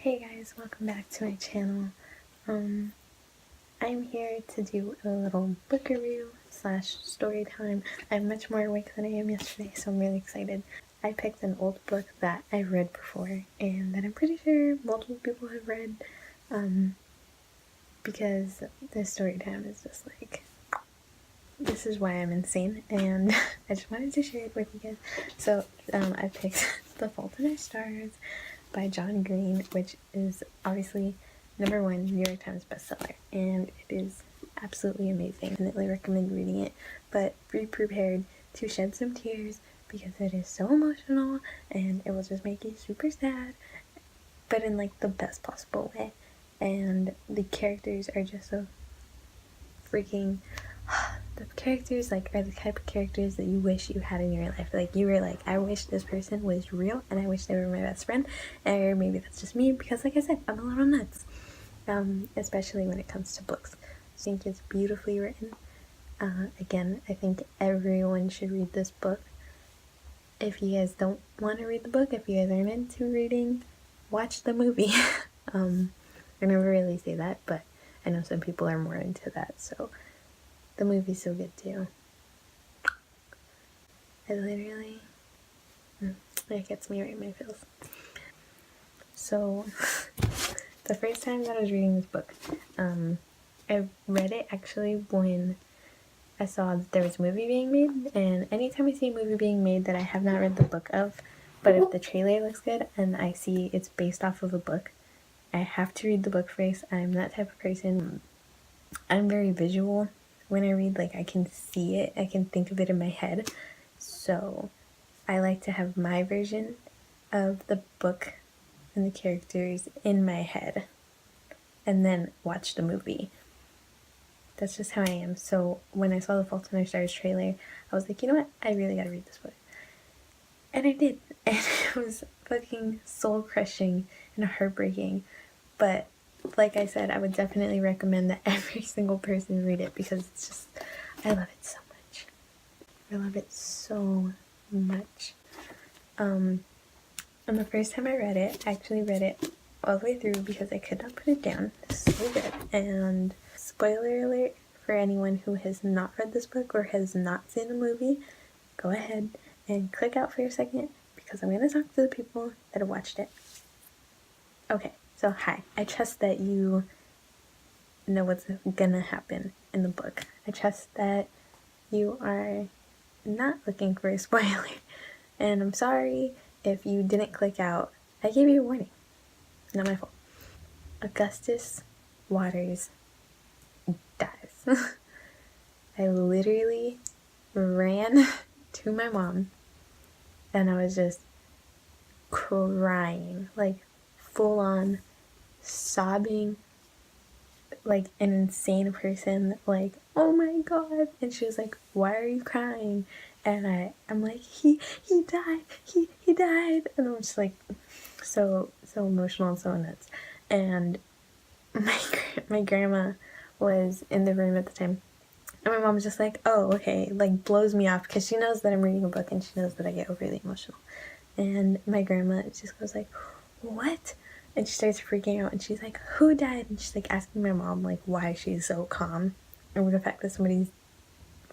Hey guys, welcome back to my channel. I'm here to do a little book review slash story time. I'm much more awake than I am yesterday, so I'm really excited. I picked an old book that I've read before and that I'm pretty sure multiple people have read, because this story time is just like, this is why I'm insane, and I just wanted to share it with you guys. So I picked The Fault in Our Stars by John Green, which is obviously #1 New York Times bestseller, and it is absolutely amazing. I definitely recommend reading it, but be prepared to shed some tears because it is so emotional and it will just make you super sad, but in like the best possible way. And the characters are just so freaking the characters like are the type of characters that you wish you had in your life. Like you were like, I wish this person was real and I wish they were my best friend. Or maybe that's just me because like I said, I'm a little nuts. Especially when it comes to books. I think it's beautifully written. Again, I think everyone should read this book. If you guys don't want to read the book, if you guys aren't into reading, watch the movie. I never really say that, but I know some people are more into that, so the movie's so good too. It gets me right in my feels. So, the first time that I was reading this book, I read it actually when I saw that there was a movie being made, and anytime I see a movie being made that I have not read the book of, but if the trailer looks good and I see it's based off of a book, I have to read the book first. I'm that type of person. I'm very visual when I read, like I can see it, I can think of it in my head, so I like to have my version of the book and the characters in my head and then watch the movie. That's just how I am. So when I saw the Fault in Our Stars trailer, I was like, you know what, I really gotta read this book. And I did, and it was fucking soul crushing and heartbreaking, but like I said, I would definitely recommend that every single person read it because it's just, I love it so much. I love it so much. And the first time I read it, I actually read it all the way through because I could not put it down. It's so good. And spoiler alert for anyone who has not read this book or has not seen the movie, go ahead and click out for a second because I'm going to talk to the people that have watched it. Okay. So hi, I trust that you know what's gonna happen in the book. I trust that you are not looking for a spoiler. And I'm sorry if you didn't click out. I gave you a warning. Not my fault. Augustus Waters dies. I literally ran to my mom and I was just crying, like full on sobbing like an insane person, like, oh my god. And she was like, why are you crying? And I'm like, he died, he died. And I'm just like so emotional and so nuts. And my grandma was in the room at the time, and my mom was just like, oh okay, like blows me off because she knows that I'm reading a book and she knows that I get overly emotional. And my grandma just goes like, what? And she starts freaking out and she's like, who died? And she's like asking my mom like why she's so calm over the fact that somebody's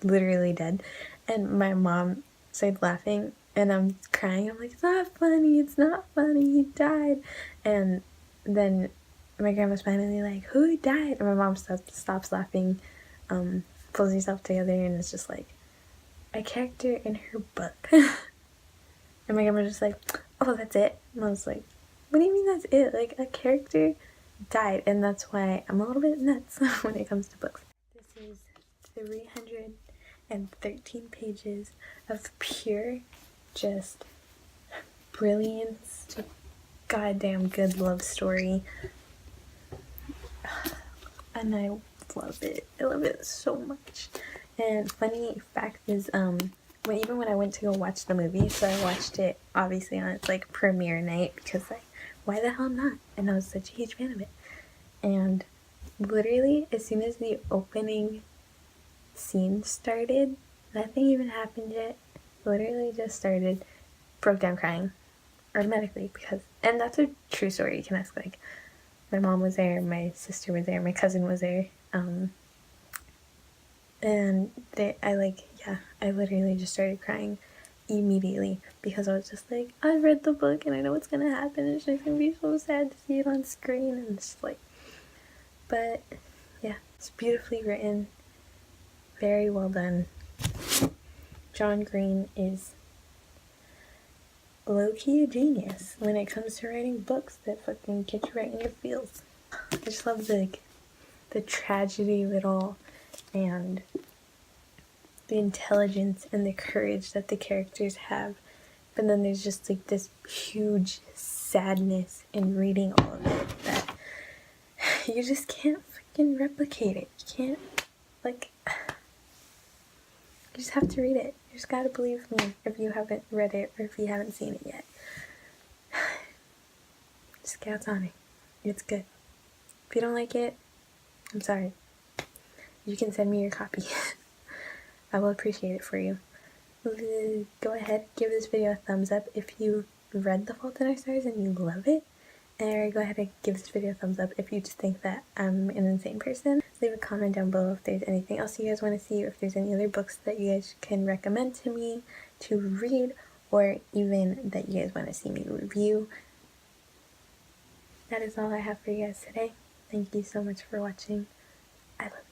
literally dead. And my mom started laughing and I'm crying. I'm like, it's not funny, it's not funny, he died. And then my grandma's finally like, who died? And my mom stops laughing, pulls herself together and is just like, a character in her book. And my grandma just like, oh, that's it? And I was like, what do you mean that's it? Like, a character died, and that's why I'm a little bit nuts when it comes to books. This is 313 pages of pure, just brilliance, just goddamn good love story. And I love it. I love it so much. And funny fact is, even when I went to go watch the movie, so I watched it obviously on its like premiere night because like, why the hell not? And I was such a huge fan of it. And literally as soon as the opening scene started, nothing even happened yet, literally just started, broke down crying. automatically, because, and that's a true story. You can ask, like, my mom was there, my sister was there, my cousin was there, and I literally just started crying immediately because I was just like, I read the book and I know what's gonna happen. It's just gonna be so sad to see it on screen, and it's just like, but yeah, it's beautifully written, very well done. John Green is low-key a genius when it comes to writing books that fucking get you right in your feels. I just love the tragedy of it all, and the intelligence and the courage that the characters have. But then there's just like this huge sadness in reading all of it that you just can't fucking replicate it. You can't, like, you just have to read it. You just gotta believe me if you haven't read it or if you haven't seen it yet. Just get out on it. It's good. If you don't like it, I'm sorry. You can send me your copy. I will appreciate it for you. Go ahead, give this video a thumbs up if you read The Fault in Our Stars and you love it. And go ahead and give this video a thumbs up if you just think that I'm an insane person. Leave a comment down below if there's anything else you guys want to see, or if there's any other books that you guys can recommend to me to read, or even that you guys want to see me review. That is all I have for you guys today. Thank you so much for watching. I love you.